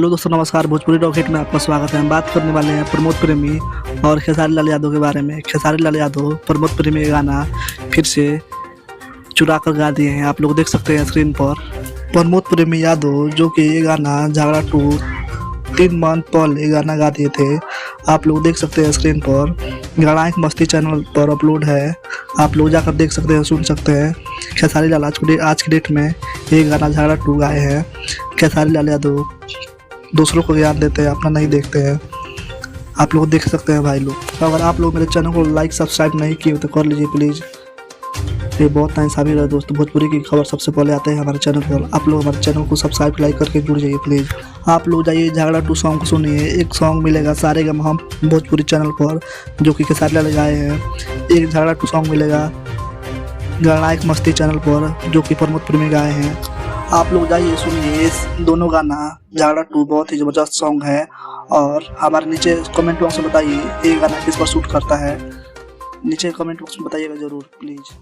Hello दोस्तों, नमस्कार। Bhojpuri rocket में आपका स्वागत है। हम बात करने वाले हैं प्रमोद प्रेमी और खेसारी लाल यादव के बारे में। खेसारी लाल यादव प्रमोद प्रेमी का गाना फिर से चुरा कर गा दिए हैं। आप लोग देख सकते हैं स्क्रीन पर। प्रमोद प्रेमी यादव जो कि ये गाना झगड़ा 2 3 मंथ पहले गाना गा दिए थे। आप लोग देख सकते हैं स्क्रीन पर। गाना एक मस्ती चैनल पर अपलोड है, आप लोग जाकर देख सकते हैं, सुन सकते हैं। खेसारी लाल आज की डेट में ये गाना झगड़ा 2 गाए हैं। खेसारी लाल यादव दूसरों को ज्ञान देते हैं, अपना नहीं देखते हैं। आप लोग देख सकते हैं भाई लोग। अगर आप लोग मेरे चैनल को लाइक सब्सक्राइब नहीं किए तो कर लीजिए प्लीज़। ये बहुत इंसाफी है दोस्तों। भोजपुरी की खबर सबसे पहले आते हैं हमारे चैनल पर। आप लोग हमारे चैनल को सब्सक्राइब लाइक करके जुड़ जाइए प्लीज़। आप लोग जाइए झगड़ा 2 सॉन्ग सुनिए। एक सॉन्ग मिलेगा सारेगामा भोजपुरी चैनल पर जो कि खेसारी लाल गाए हैं। एक झगड़ा 2 सॉन्ग मिलेगा गाना एक मस्ती चैनल पर जो कि प्रमोद प्रेमी गाए हैं। आप लोग जाइए सुनिए इस दोनों गाना। झगड़ा 2 बहुत ही ज़बरदस्त सॉन्ग है। और हमारे नीचे कमेंट बॉक्स में बताइए ये गाना किस पर शूट करता है। नीचे कमेंट बॉक्स में बताइएगा ज़रूर प्लीज़।